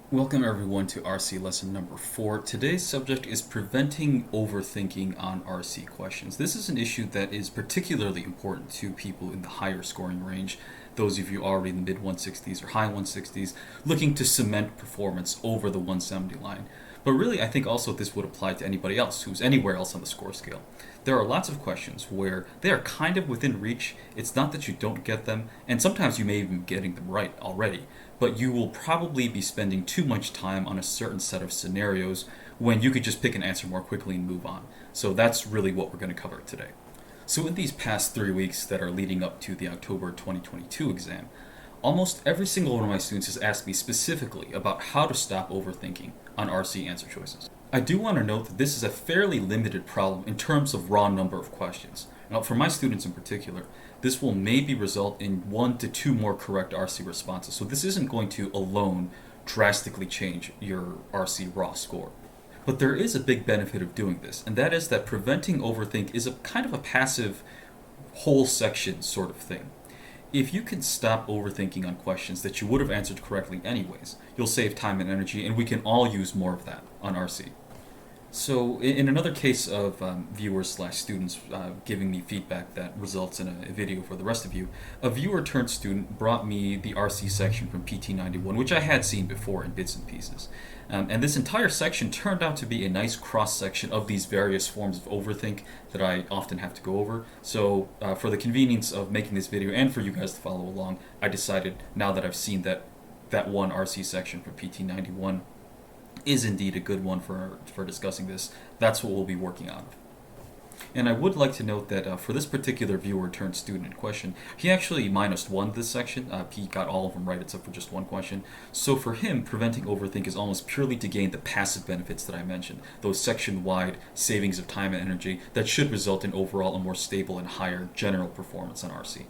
Welcome everyone to RC lesson number 4. Today's subject is preventing overthinking on RC questions. This is an issue that is particularly important to people in the higher scoring range, those of you already in the mid 160s or high 160s, looking to cement performance over the 170 line. But really, I think also this would apply to anybody else who's anywhere else on the score scale. There are lots of questions where they are kind of within reach. It's not that you don't get them, and sometimes you may even be getting them right already, but you will probably be spending too much time on a certain set of scenarios when you could just pick an answer more quickly and move on. So that's really what we're going to cover today. So in these past 3 weeks that are leading up to the October 2022 exam, almost every single one of my students has asked me specifically about how to stop overthinking on RC answer choices. I do want to note that this is a fairly limited problem in terms of raw number of questions. Now, for my students in particular, this will maybe result in 1 to 2 more correct RC responses. So this isn't going to alone drastically change your RC raw score. But there is a big benefit of doing this, and that is that preventing overthink is a kind of a passive whole section sort of thing. If you can stop overthinking on questions that you would have answered correctly anyways, you'll save time and energy, and we can all use more of that on RC. So, in another case of viewers slash students giving me feedback that results in a video for the rest of you, a viewer turned student brought me the RC section from PT91, which I had seen before in bits and pieces. And this entire section turned out to be a nice cross section of these various forms of overthink that I often have to go over. So, for the convenience of making this video and for you guys to follow along, I decided now that I've seen that one RC section from PT91 is indeed a good one for discussing this. That's what we'll be working on. And I would like to note that for this particular viewer turned student in question, he actually -1 this section. He got all of them right except for just one question. So for him, preventing overthink is almost purely to gain the passive benefits that I mentioned, those section-wide savings of time and energy that should result in overall a more stable and higher general performance on RC.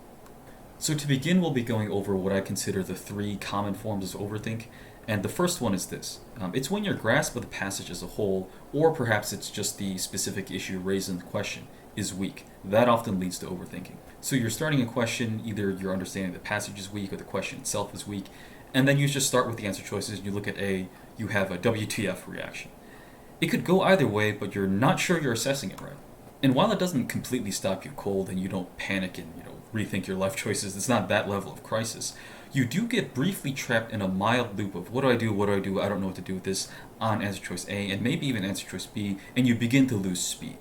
So to begin, we'll be going over what I consider the 3 common forms of overthink. And the first one is this. It's when your grasp of the passage as a whole, or perhaps it's just the specific issue raised in the question, is weak. That often leads to overthinking. So you're starting a question, either your understanding of the passage is weak or the question itself is weak, and then you just start with the answer choices and you look at A, you have a WTF reaction. It could go either way, but you're not sure you're assessing it right. And while it doesn't completely stop you cold and you don't panic and rethink your life choices, it's not that level of crisis, you do get briefly trapped in a mild loop of what do I do, I don't know what to do with this, on answer choice A and maybe even answer choice B, and you begin to lose speed.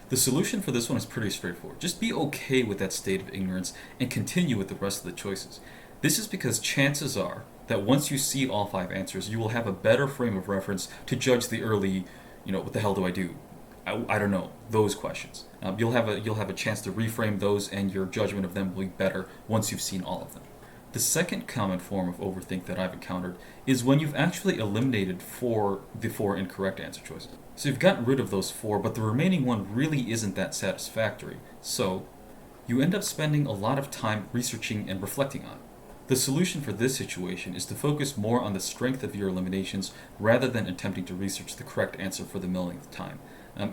The solution for this one is pretty straightforward. Just be okay with that state of ignorance and continue with the rest of the choices. This is because chances are that once you see all 5 answers, you will have a better frame of reference to judge the early, what the hell do I do? I don't know, those questions. You'll have a chance to reframe those, and your judgment of them will be better once you've seen all of them. The second common form of overthink that I've encountered is when you've actually eliminated the 4 incorrect answer choices. So you've gotten rid of those 4, but the remaining one really isn't that satisfactory. So you end up spending a lot of time researching and reflecting on it. The solution for this situation is to focus more on the strength of your eliminations rather than attempting to research the correct answer for the millionth time.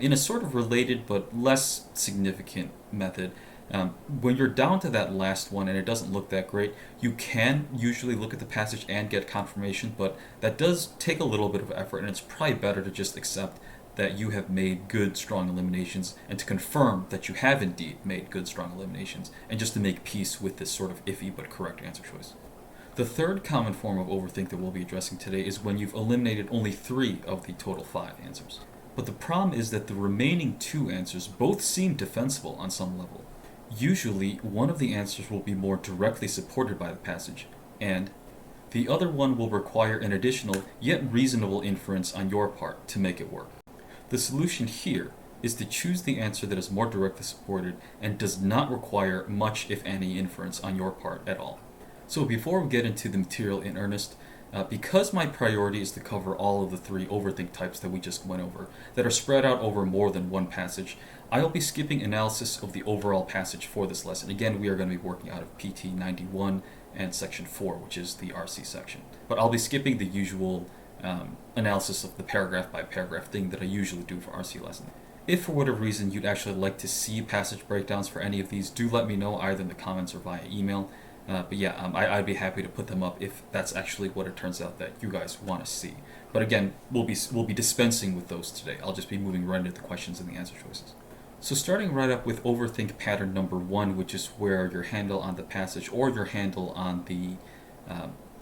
In a sort of related but less significant method, when you're down to that last one and it doesn't look that great, you can usually look at the passage and get confirmation, but that does take a little bit of effort, and it's probably better to just accept that you have made good, strong eliminations and to confirm that you have indeed made good, strong eliminations, and just to make peace with this sort of iffy but correct answer choice. The third common form of overthink that we'll be addressing today is when you've eliminated only 3 of the total 5 answers. But the problem is that the remaining 2 answers both seem defensible on some level. Usually, one of the answers will be more directly supported by the passage, and the other one will require an additional, yet reasonable inference on your part to make it work. The solution here is to choose the answer that is more directly supported and does not require much, if any, inference on your part at all. So before we get into the material in earnest, because my priority is to cover all of the 3 overthink types that we just went over, that are spread out over more than one passage, I'll be skipping analysis of the overall passage for this lesson. Again, we are going to be working out of PT 91 and section 4, which is the RC section. But I'll be skipping the usual analysis of the paragraph by paragraph thing that I usually do for RC lessons. If for whatever reason you'd actually like to see passage breakdowns for any of these, do let me know either in the comments or via email. But yeah, I'd be happy to put them up if that's actually what it turns out that you guys want to see. But again, we'll be dispensing with those today. I'll just be moving right into the questions and the answer choices. So starting right up with overthink pattern number 1, which is where your handle on the passage or your handle on the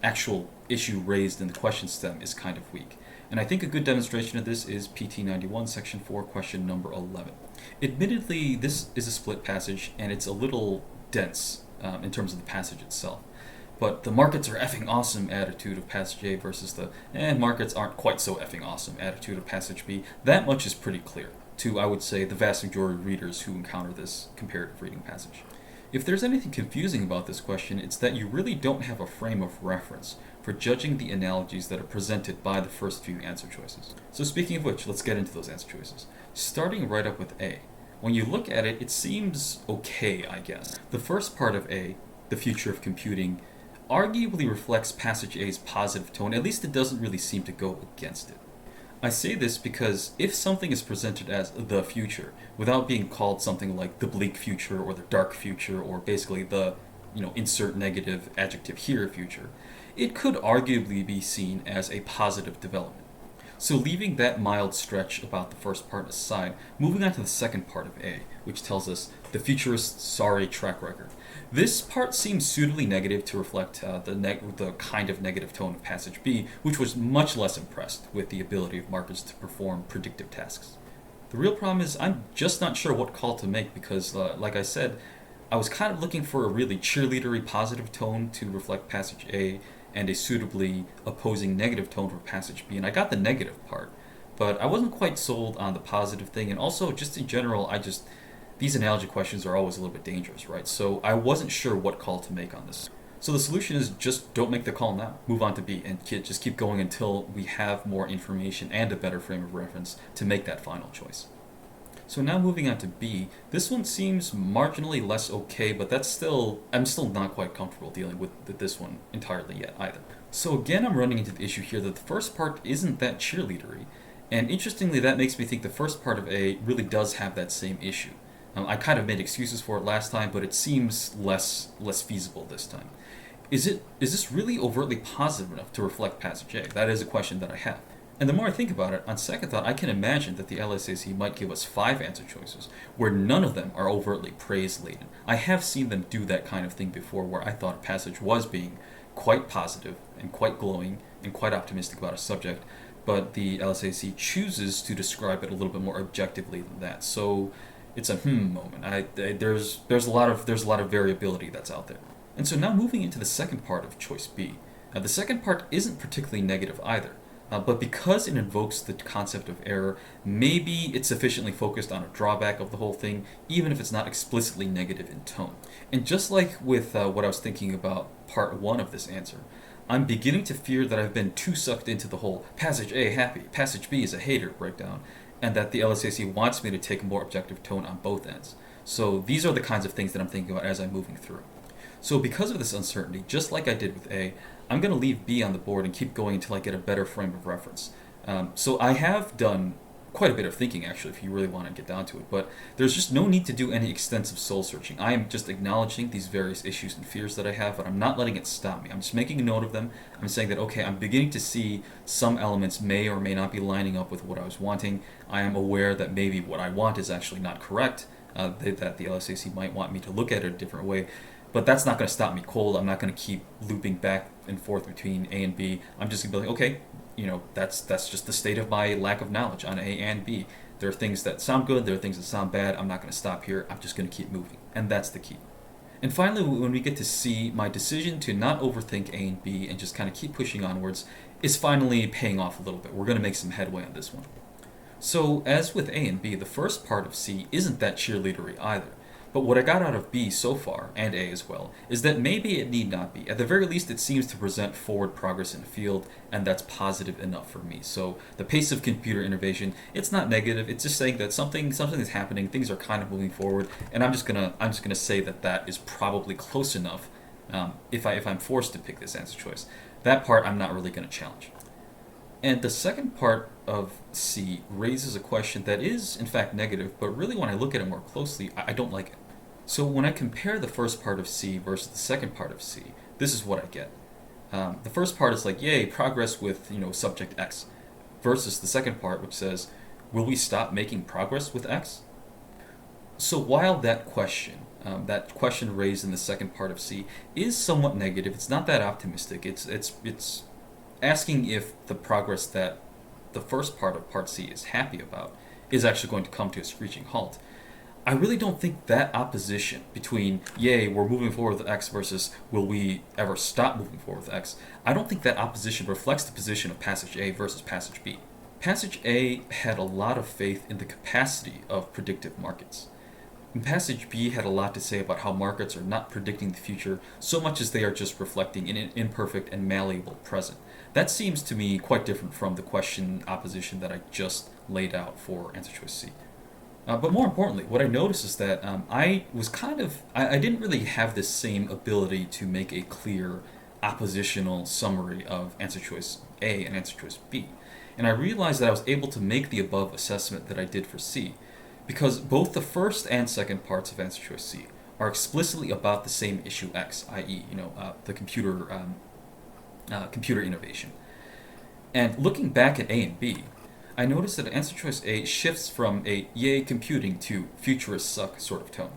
actual issue raised in the question stem is kind of weak. And I think a good demonstration of this is PT 91, section 4, question number 11. Admittedly, this is a split passage and it's a little dense in terms of the passage itself. But the markets are effing awesome attitude of passage A versus the markets aren't quite so effing awesome attitude of passage B, that much is pretty clear to, I would say, the vast majority of readers who encounter this comparative reading passage. If there's anything confusing about this question, it's that you really don't have a frame of reference for judging the analogies that are presented by the first few answer choices. So speaking of which, let's get into those answer choices. Starting right up with A. When you look at it, it seems okay, I guess. The first part of A, the future of computing, arguably reflects passage A's positive tone, at least it doesn't really seem to go against it. I say this because if something is presented as the future, without being called something like the bleak future or the dark future or basically the, insert negative adjective here future, it could arguably be seen as a positive development. So leaving that mild stretch about the first part aside, moving on to the second part of A, which tells us the futurist's sorry track record. This part seems suitably negative to reflect the kind of negative tone of passage B, which was much less impressed with the ability of markets to perform predictive tasks. The real problem is I'm just not sure what call to make because, like I said, I was kind of looking for a really cheerleadery positive tone to reflect passage A and a suitably opposing negative tone for passage B, and I got the negative part, but I wasn't quite sold on the positive thing, and also just in general, these analogy questions are always a little bit dangerous, right? So I wasn't sure what call to make on this. So the solution is just don't make the call now. Move on to B and just keep going until we have more information and a better frame of reference to make that final choice. So now moving on to B, this one seems marginally less okay, but I'm still not quite comfortable dealing with this one entirely yet either. So again, I'm running into the issue here that the first part isn't that cheerleadery, and interestingly, that makes me think the first part of A really does have that same issue. I kind of made excuses for it last time, but it seems less feasible this time. Is this really overtly positive enough to reflect passage A? That is a question that I have. And the more I think about it, on second thought, I can imagine that the LSAC might give us 5 answer choices, where none of them are overtly praise-laden. I have seen them do that kind of thing before, where I thought a passage was being quite positive and quite glowing and quite optimistic about a subject, but the LSAC chooses to describe it a little bit more objectively than that. So it's a moment. There's a lot of variability that's out there. And so now moving into the second part of choice B. The second part isn't particularly negative either. But because it invokes the concept of error, maybe it's sufficiently focused on a drawback of the whole thing, even if it's not explicitly negative in tone. And just like with what I was thinking about part 1 of this answer, I'm beginning to fear that I've been too sucked into the whole passage A happy, passage B is a hater breakdown, and that the LSAC wants me to take a more objective tone on both ends. So these are the kinds of things that I'm thinking about as I'm moving through. So because of this uncertainty, just like I did with A, I'm going to leave B on the board and keep going until I get a better frame of reference. So I have done quite a bit of thinking, actually, if you really want to get down to it, but there's just no need to do any extensive soul searching. I am just acknowledging these various issues and fears that I have, but I'm not letting it stop me. I'm just making a note of them. I'm saying that, okay, I'm beginning to see some elements may or may not be lining up with what I was wanting. I am aware that maybe what I want is actually not correct, that the LSAC might want me to look at it a different way. But that's not going to stop me cold. I'm not going to keep looping back and forth between A and B. I'm just going to be like, okay, that's just the state of my lack of knowledge on A and B. There are things that sound good, there are things that sound bad. I'm not going to stop here. I'm just going to keep moving. And that's the key. And finally, when we get to C, my decision to not overthink A and B and just kind of keep pushing onwards is finally paying off a little bit. We're going to make some headway on this one. So, as with A and B, the first part of C isn't that cheerleadery either. But what I got out of B so far, and A as well, is that maybe it need not be. At the very least, it seems to present forward progress in the field, and that's positive enough for me. So the pace of computer innovation, it's not negative. It's just saying that something is happening. Things are kind of moving forward, and I'm just gonna say that is probably close enough. If I'm forced to pick this answer choice, that part I'm not really gonna challenge. And the second part of C raises a question that is, in fact, negative, but really when I look at it more closely, I don't like it. So when I compare the first part of C versus the second part of C, this is what I get. The first part is like, yay, progress with subject X, versus the second part, which says, will we stop making progress with X? So while that question raised in the second part of C, is somewhat negative, it's not that optimistic. It's asking if the progress that the first part of part C is happy about is actually going to come to a screeching halt. I really don't think that opposition between, yay, we're moving forward with X versus will we ever stop moving forward with X, I don't think that opposition reflects the position of passage A versus passage B. Passage A had a lot of faith in the capacity of predictive markets. And passage B had a lot to say about how markets are not predicting the future so much as they are just reflecting an imperfect and malleable present. That seems to me quite different from the question opposition that I just laid out for answer choice C. But more importantly, what I noticed is that I didn't really have this same ability to make a clear oppositional summary of answer choice A and answer choice B. And I realized that I was able to make the above assessment that I did for C because both the first and second parts of answer choice C are explicitly about the same issue X, i.e., the computer innovation. And looking back at A and B, I noticed that answer choice A shifts from a yay computing to futurists suck sort of tone,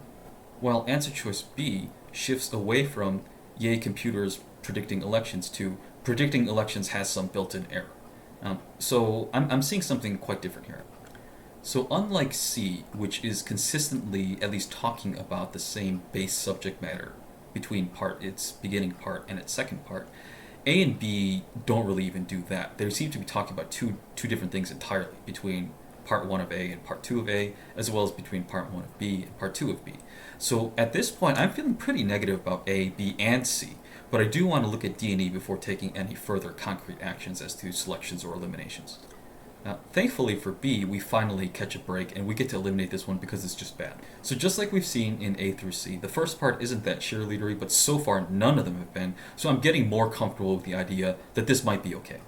while answer choice B shifts away from yay computers predicting elections to predicting elections has some built-in error. So I'm seeing something quite different here. So unlike C, which is consistently at least talking about the same base subject matter between its beginning part and its second part, A and B don't really even do that. They seem to be talking about two different things entirely between part 1 of A and part 2 of A, as well as between part 1 of B and part 2 of B. So at this point, I'm feeling pretty negative about A, B, and C, but I do want to look at D and E before taking any further concrete actions as to selections or eliminations. Now, thankfully for B, we finally catch a break and we get to eliminate this one because it's just bad. So just like we've seen in A through C, the first part isn't that cheerleadery, but so far none of them have been, so I'm getting more comfortable with the idea that this might be okay.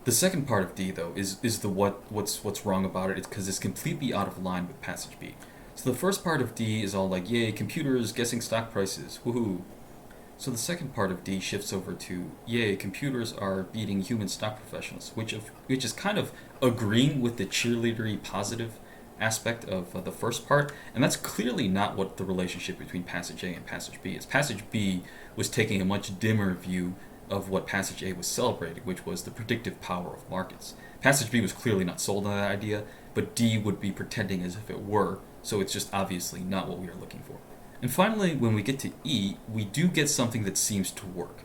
The second part of D, though, is the what's wrong about it. It's because it's completely out of line with passage B. So the first part of D is all like, yay, computers guessing stock prices, woohoo. So the second part of D shifts over to, yay, computers are beating human stock professionals, which is kind of agreeing with the cheerleadery positive aspect of the first part, and that's clearly not what the relationship between passage A and passage B is. Passage B was taking a much dimmer view of what passage A was celebrating, which was the predictive power of markets. Passage B was clearly not sold on that idea, but D would be pretending as if it were, so it's just obviously not what we are looking for. And finally, when we get to E, we do get something that seems to work.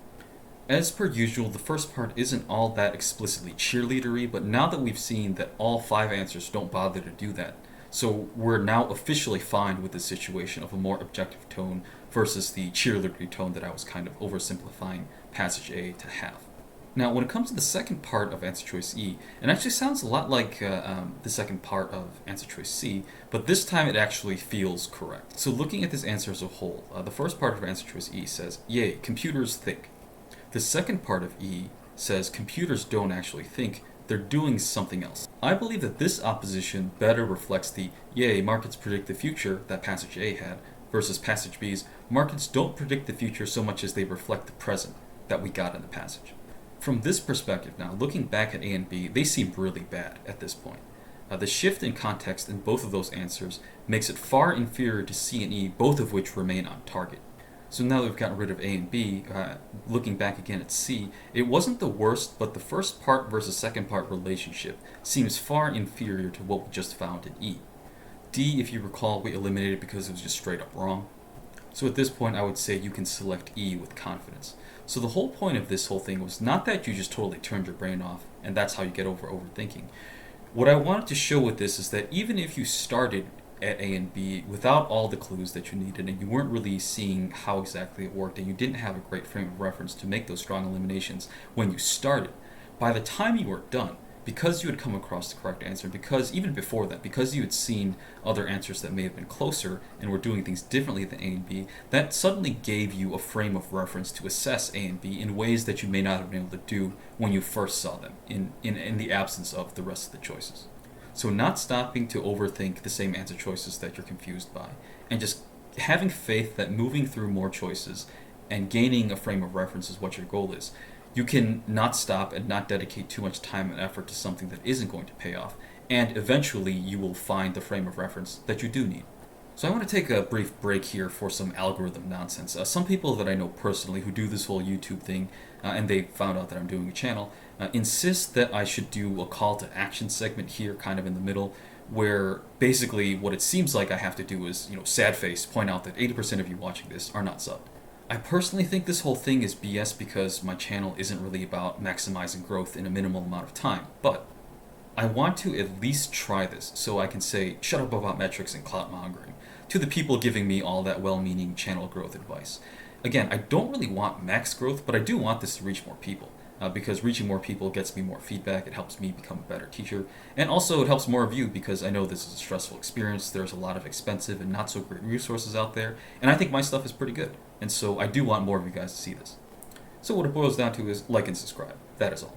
As per usual, the first part isn't all that explicitly cheerleadery, but now that we've seen that all 5 answers don't bother to do that, so we're now officially fine with the situation of a more objective tone versus the cheerleadery tone that I was kind of oversimplifying passage A to have. Now, when it comes to the second part of answer choice E, it actually sounds a lot like the second part of answer choice C, but this time it actually feels correct. So looking at this answer as a whole, the first part of answer choice E says, yay, computers think. The second part of E says computers don't actually think, they're doing something else. I believe that this opposition better reflects the, yay, markets predict the future that passage A had, versus passage B's, markets don't predict the future so much as they reflect the present that we got in the passage. From this perspective now, looking back at A and B, they seem really bad at this point. The shift in context in both of those answers makes it far inferior to C and E, both of which remain on target. So now that we've gotten rid of A and B, looking back again at C, it wasn't the worst, but the first part versus second part relationship seems far inferior to what we just found in E. D, if you recall, we eliminated because it was just straight up wrong. So at this point, I would say you can select E with confidence. So the whole point of this whole thing was not that you just totally turned your brain off, and that's how you get over overthinking. What I wanted to show with this is that even if you started at A and B without all the clues that you needed, and you weren't really seeing how exactly it worked, and you didn't have a great frame of reference to make those strong eliminations when you started, by the time you were done, because you had come across the correct answer, because even before that, because you had seen other answers that may have been closer and were doing things differently than A and B, that suddenly gave you a frame of reference to assess A and B in ways that you may not have been able to do when you first saw them, in the absence of the rest of the choices. So not stopping to overthink the same answer choices that you're confused by, and just having faith that moving through more choices and gaining a frame of reference is what your goal is. You can not stop and not dedicate too much time and effort to something that isn't going to pay off, and eventually you will find the frame of reference that you do need. So I want to take a brief break here for some algorithm nonsense. Some people that I know personally who do this whole YouTube thing, and they found out that I'm doing a channel, insist that I should do a call to action segment here, kind of in the middle, where basically what it seems like I have to do is, sad face, point out that 80% of you watching this are not subbed. I personally think this whole thing is BS because my channel isn't really about maximizing growth in a minimal amount of time, but I want to at least try this so I can say, shut up about metrics and clout mongering to the people giving me all that well-meaning channel growth advice. Again, I don't really want max growth, but I do want this to reach more people. Because reaching more people gets me more feedback, it helps me become a better teacher, and also it helps more of you because I know this is a stressful experience, there's a lot of expensive and not so great resources out there, and I think my stuff is pretty good, and so I do want more of you guys to see this. So what it boils down to is like and subscribe, that is all.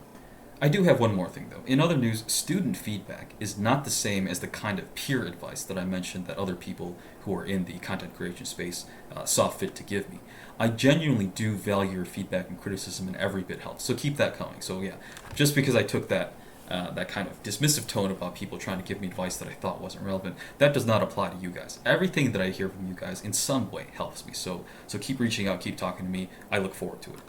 I do have one more thing though. In other news, student feedback is not the same as the kind of peer advice that I mentioned that other people who are in the content creation space saw fit to give me. I genuinely do value your feedback and criticism, and every bit helps. So keep that coming. So yeah, just because I took that kind of dismissive tone about people trying to give me advice that I thought wasn't relevant, that does not apply to you guys. Everything that I hear from you guys in some way helps me. So keep reaching out, keep talking to me. I look forward to it.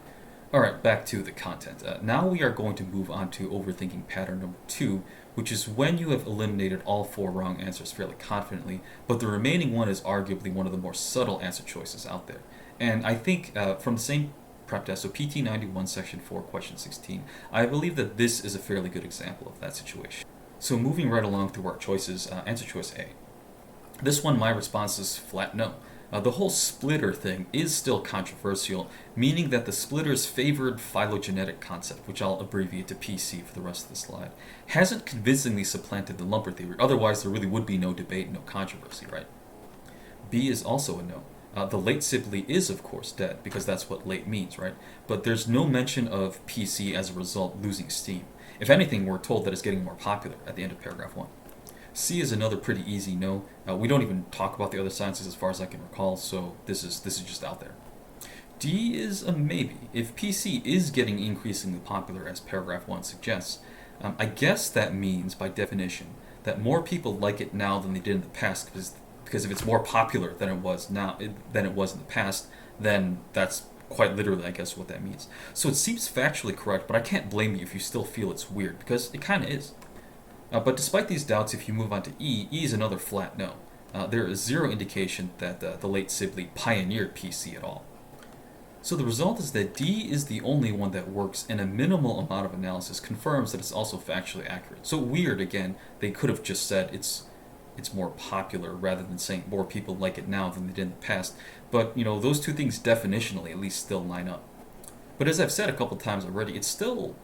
Alright, back to the content. Now we are going to move on to overthinking pattern number 2, which is when you have eliminated all 4 wrong answers fairly confidently, but the remaining one is arguably one of the more subtle answer choices out there. And I think from the same prep test, so PT 91 section 4 question 16, I believe that this is a fairly good example of that situation. So moving right along through our choices, answer choice A. This one, my response is flat no. The whole splitter thing is still controversial, meaning that the splitter's favored phylogenetic concept, which I'll abbreviate to PC for the rest of the slide, hasn't convincingly supplanted the lumper theory. Otherwise, there really would be no debate, no controversy, right? B is also a no. The late Sibley is, of course, dead, because that's what late means, right? But there's no mention of PC as a result losing steam. If anything, we're told that it's getting more popular at the end of paragraph 1. C is another pretty easy no. We don't even talk about the other sciences as far as I can recall, so this is just out there. D is a maybe. If PC is getting increasingly popular, as paragraph 1 suggests, I guess that means, by definition, that more people like it now than they did in the past, because if it's more popular than it was in the past, then that's quite literally, I guess, what that means. So it seems factually correct, but I can't blame you if you still feel it's weird, because it kind of is. But despite these doubts, if you move on to E is another flat no. There is zero indication that the late Sibley pioneered PC at all. So the result is that D is the only one that works, and a minimal amount of analysis confirms that it's also factually accurate. So weird, again, they could have just said it's more popular rather than saying more people like it now than they did in the past. But, those two things definitionally at least still line up. But as I've said a couple times already, it's still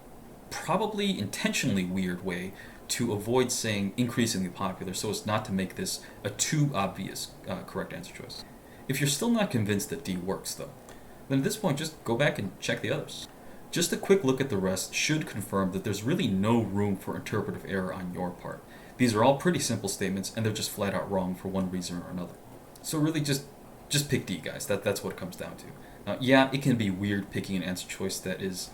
probably intentionally weird way to avoid saying increasingly popular so as not to make this a too obvious correct answer choice. If you're still not convinced that D works, though, then at this point just go back and check the others. Just a quick look at the rest should confirm that there's really no room for interpretive error on your part. These are all pretty simple statements, and they're just flat out wrong for one reason or another. So really just pick D, guys. That's what it comes down to. Yeah, it can be weird picking an answer choice that is,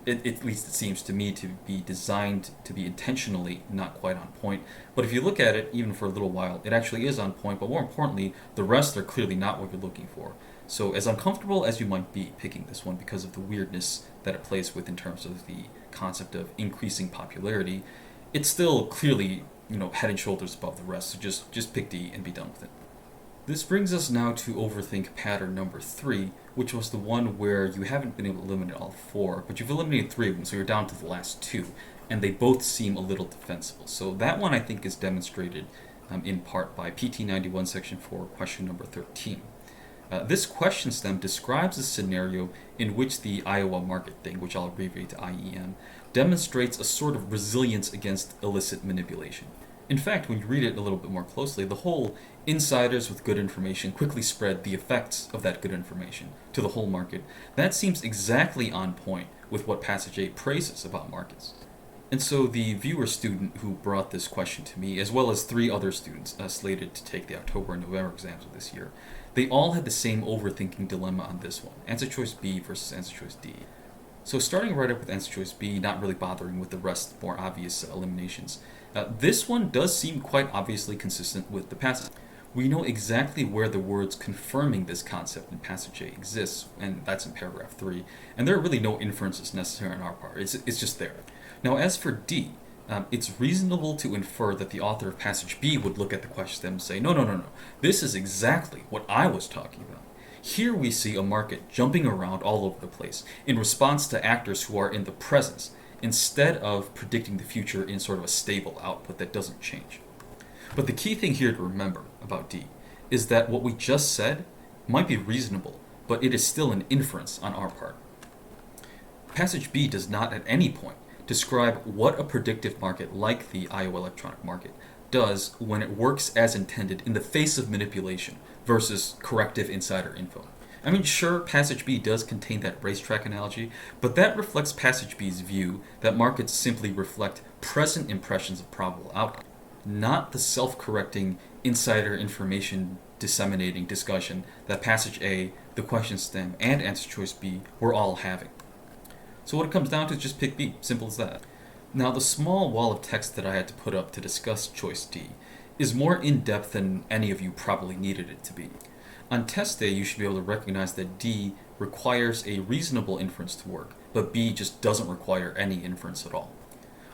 at least it seems to me, to be designed to be intentionally not quite on point. But if you look at it, even for a little while, it actually is on point, but more importantly, the rest are clearly not what you're looking for. So as uncomfortable as you might be picking this one because of the weirdness that it plays with in terms of the concept of increasing popularity, it's still clearly, head and shoulders above the rest, so just pick D and be done with it. This brings us now to overthink pattern number 3, which was the one where you haven't been able to eliminate all 4, but you've eliminated 3 of them, so you're down to the last 2, and they both seem a little defensible. So that one I think is demonstrated in part by PT 91 section 4, question number 13. This question stem describes a scenario in which the Iowa market thing, which I'll abbreviate to IEM, demonstrates a sort of resilience against illicit manipulation. In fact, when you read it a little bit more closely, the whole insiders with good information quickly spread the effects of that good information to the whole market. That seems exactly on point with what passage A praises about markets. And so the viewer student who brought this question to me, as well as three other students slated to take the October and November exams of this year, they all had the same overthinking dilemma on this one: answer choice B versus answer choice D. So starting right up with answer choice B, not really bothering with the rest more obvious eliminations. This one does seem quite obviously consistent with the passage. We know exactly where the words confirming this concept in passage A exists, and that's in paragraph 3, and there are really no inferences necessary on our part. It's just there. Now, as for D, it's reasonable to infer that the author of passage B would look at the question and say, no, this is exactly what I was talking about. Here we see a market jumping around all over the place in response to actors who are in the presence, instead of predicting the future in sort of a stable output that doesn't change. But the key thing here to remember about D is that what we just said might be reasonable, but it is still an inference on our part. Passage B does not at any point describe what a predictive market like the IO electronic market does when it works as intended in the face of manipulation versus corrective insider info. I mean, sure, Passage B does contain that racetrack analogy, but that reflects Passage B's view that markets simply reflect present impressions of probable outcome, not the self-correcting insider information disseminating discussion that Passage A, the question stem, and answer choice B were all having. So what it comes down to is just pick B, simple as that. Now, the small wall of text that I had to put up to discuss choice D is more in-depth than any of you probably needed it to be. On test day, you should be able to recognize that D requires a reasonable inference to work, but B just doesn't require any inference at all.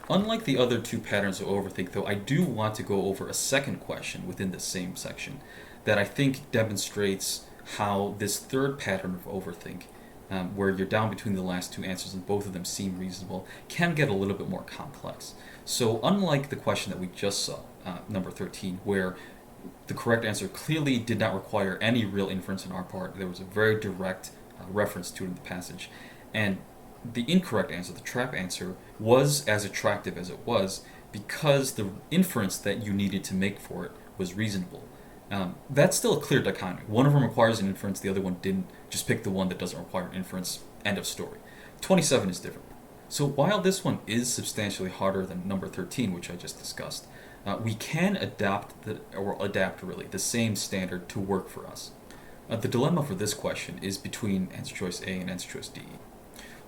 Unlike the other two patterns of overthink, though, I do want to go over a second question within the same section that I think demonstrates how this third pattern of overthink, where you're down between the last two answers and both of them seem reasonable, can get a little bit more complex. So unlike the question that we just saw, number 13, where the correct answer clearly did not require any real inference on our part, there was a very direct reference to it in the passage, and the incorrect answer, the trap answer, was as attractive as it was because the inference that you needed to make for it was reasonable. That's still a clear dichotomy. One of them requires an inference, the other one didn't. Just pick the one that doesn't require an inference. End of story. 27 is different. So while this one is substantially harder than number 13, which I just discussed, we can adapt the same standard to work for us. The dilemma for this question is between answer choice A and answer choice D.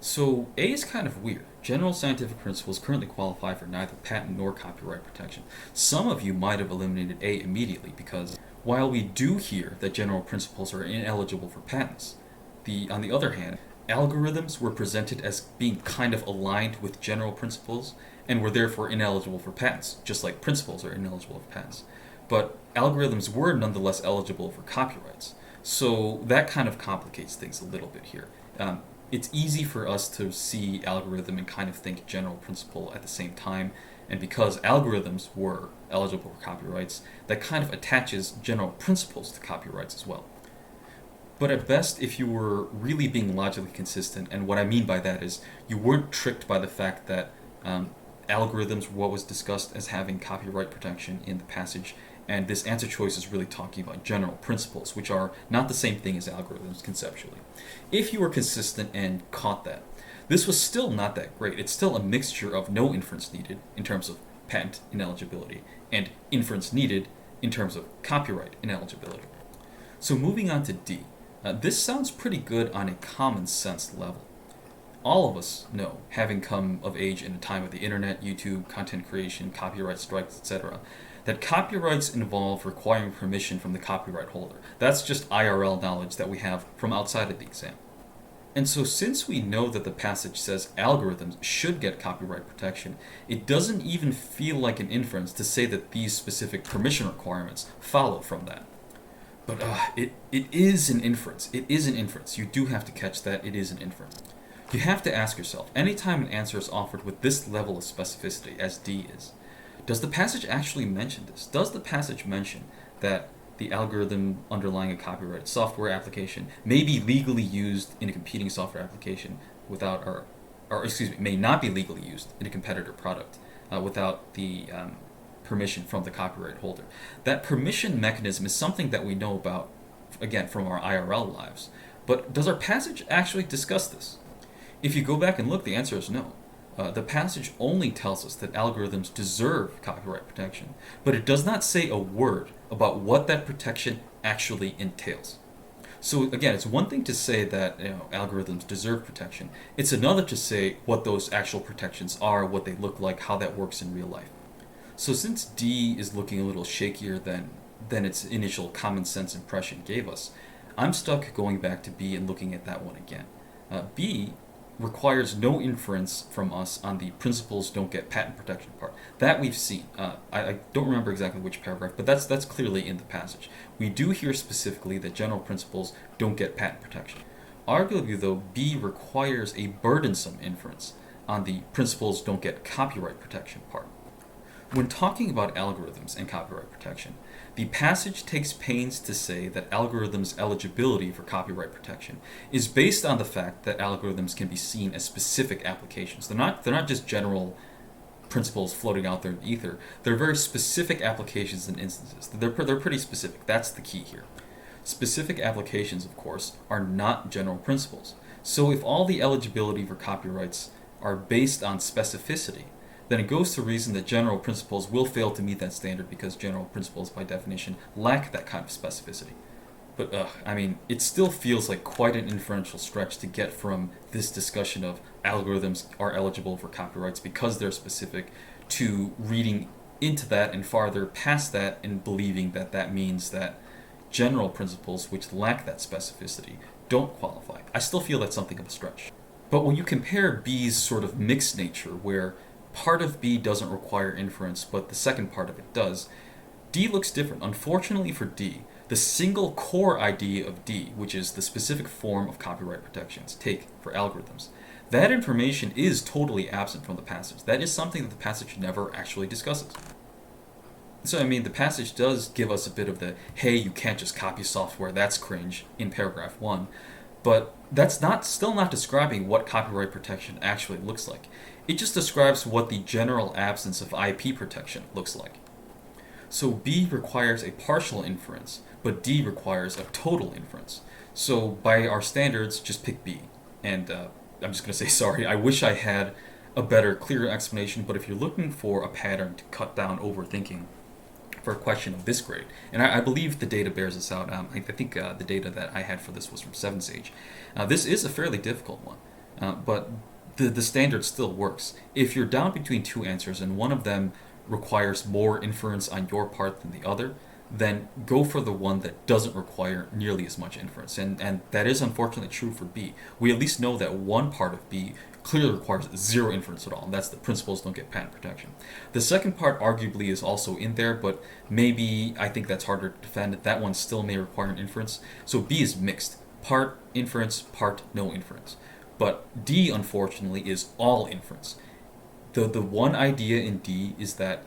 So A is kind of weird. General scientific principles currently qualify for neither patent nor copyright protection. Some of you might have eliminated A immediately because while we do hear that general principles are ineligible for patents, on the other hand, algorithms were presented as being kind of aligned with general principles and were therefore ineligible for patents, just like principles are ineligible for patents. But algorithms were nonetheless eligible for copyrights. So that kind of complicates things a little bit here. It's easy for us to see algorithm and kind of think general principle at the same time, and because algorithms were eligible for copyrights, that kind of attaches general principles to copyrights as well. But at best, if you were really being logically consistent, and what I mean by that is you weren't tricked by the fact that algorithms were what was discussed as having copyright protection in the passage, and this answer choice is really talking about general principles, which are not the same thing as algorithms conceptually. If you were consistent and caught that, this was still not that great. It's still a mixture of no inference needed in terms of patent ineligibility and inference needed in terms of copyright ineligibility. So moving on to D. This sounds pretty good on a common sense level. All of us know, having come of age in a time of the internet, YouTube, content creation, copyright strikes, etc., that copyrights involve requiring permission from the copyright holder. That's just IRL knowledge that we have from outside of the exam. And so since we know that the passage says algorithms should get copyright protection, it doesn't even feel like an inference to say that these specific permission requirements follow from that. But it is an inference. It is an inference. You do have to catch that. It is an inference. You have to ask yourself, anytime an answer is offered with this level of specificity, as D is, does the passage actually mention this? Does the passage mention that the algorithm underlying a copyrighted software application may be legally used in a competing software application without, may not be legally used in a competitor product without the permission from the copyright holder? That permission mechanism is something that we know about, again, from our IRL lives. But does our passage actually discuss this? If you go back and look, the answer is no. The passage only tells us that algorithms deserve copyright protection, but it does not say a word about what that protection actually entails. So again, it's one thing to say that algorithms deserve protection. It's another to say what those actual protections are, what they look like, how that works in real life. So since D is looking a little shakier than its initial common sense impression gave us, I'm stuck going back to B and looking at that one again. B requires no inference from us on the principles don't get patent protection part. That we've seen. I don't remember exactly which paragraph, but that's clearly in the passage. We do hear specifically that general principles don't get patent protection. Arguably, though, B requires a burdensome inference on the principles don't get copyright protection part. When talking about algorithms and copyright protection, the passage takes pains to say that algorithms' eligibility for copyright protection is based on the fact that algorithms can be seen as specific applications. They're not just general principles floating out there in the ether. They're very specific applications and instances. They're pretty specific. That's the key here. Specific applications, of course, are not general principles. So if all the eligibility for copyrights are based on specificity, then it goes to reason that general principles will fail to meet that standard because general principles, by definition, lack that kind of specificity. But, it still feels like quite an inferential stretch to get from this discussion of algorithms are eligible for copyrights because they're specific to reading into that and farther past that and believing that that means that general principles which lack that specificity don't qualify. I still feel that's something of a stretch. But when you compare B's sort of mixed nature, where part of B doesn't require inference, but the second part of it does, D looks different. Unfortunately for D, the single core idea of D, which is the specific form of copyright protections, take for algorithms, that information is totally absent from the passage. That is something that the passage never actually discusses. So, the passage does give us a bit of the, hey, you can't just copy software, that's cringe, in paragraph 1, but that's still not describing what copyright protection actually looks like. It just describes what the general absence of IP protection looks like. So B requires a partial inference, but D requires a total inference. So by our standards, just pick B. And I'm just going to say sorry, I wish I had a better, clearer explanation, but if you're looking for a pattern to cut down overthinking for a question of this grade, and I believe the data bears this out. I think the data that I had for this was from 7 Sage. This is a fairly difficult one, but the standard still works. If you're down between two answers and one of them requires more inference on your part than the other, then go for the one that doesn't require nearly as much inference. And that is unfortunately true for B. We at least know that one part of B clearly requires zero inference at all, and that's the principles don't get patent protection. The second part arguably is also in there, but maybe I think that's harder to defend. That one still may require an inference. So B is mixed. Part inference, part no inference. But D, unfortunately, is all inference. The one idea in D is that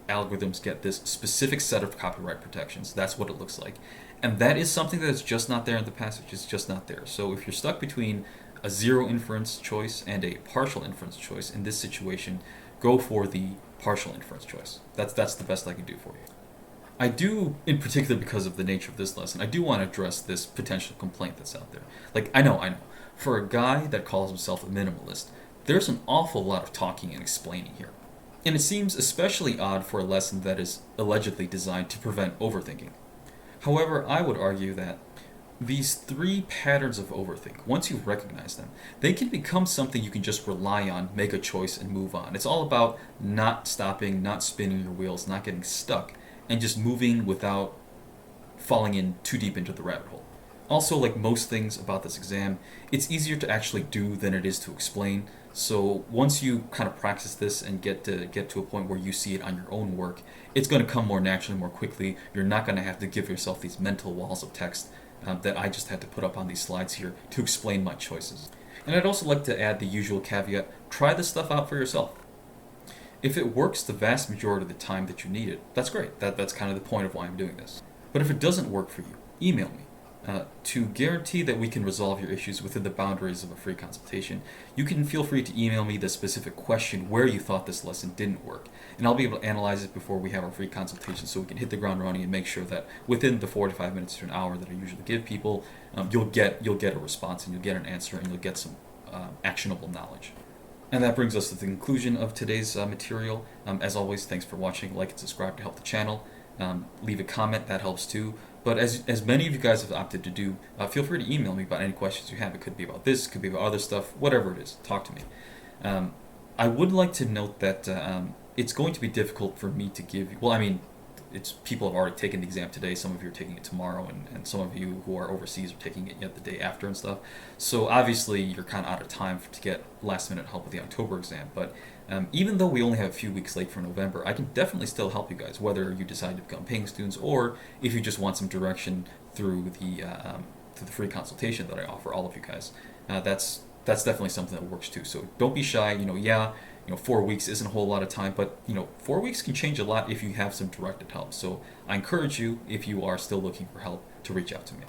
algorithms get this specific set of copyright protections. That's what it looks like. And that is something that is just not there in the passage. It's just not there. So if you're stuck between a zero inference choice and a partial inference choice in this situation, go for the partial inference choice. That's the best I can do for you. I do, in particular because of the nature of this lesson, I do want to address this potential complaint that's out there. I know. For a guy that calls himself a minimalist, there's an awful lot of talking and explaining here. And it seems especially odd for a lesson that is allegedly designed to prevent overthinking. However, I would argue that these three patterns of overthink, once you recognize them, they can become something you can just rely on, make a choice, and move on. It's all about not stopping, not spinning your wheels, not getting stuck, and just moving without falling in too deep into the rabbit hole. Also, like most things about this exam, it's easier to actually do than it is to explain. So once you kind of practice this and get to a point where you see it on your own work, it's going to come more naturally, more quickly. You're not going to have to give yourself these mental walls of text that I just had to put up on these slides here to explain my choices. And I'd also like to add the usual caveat, try this stuff out for yourself. If it works the vast majority of the time that you need it, that's great. That's kind of the point of why I'm doing this. But if it doesn't work for you, email me. To guarantee that we can resolve your issues within the boundaries of a free consultation, you can feel free to email me the specific question where you thought this lesson didn't work, and I'll be able to analyze it before we have our free consultation so we can hit the ground running and make sure that within the 45 minutes to an hour that I usually give people, you'll get a response and you'll get an answer and you'll get some actionable knowledge. And that brings us to the conclusion of today's material. As always, thanks for watching. Like and subscribe to help the channel. Leave a comment, that helps too. But as many of you guys have opted to do, feel free to email me about any questions you have. It could be about this, it could be about other stuff, whatever it is. Talk to me. I would like to note that it's going to be difficult for me to give you. Well, I mean, it's people have already taken the exam today. Some of you are taking it tomorrow, and some of you who are overseas are taking it yet the day after and stuff. So obviously you're kind of out of time to get last minute help with the October exam. But even though we only have a few weeks late for November, I can definitely still help you guys, whether you decide to become paying students or if you just want some direction through the free consultation that I offer all of you guys. That's definitely something that works too. So don't be shy. 4 weeks isn't a whole lot of time, but 4 weeks can change a lot if you have some directed help. So I encourage you, if you are still looking for help, to reach out to me.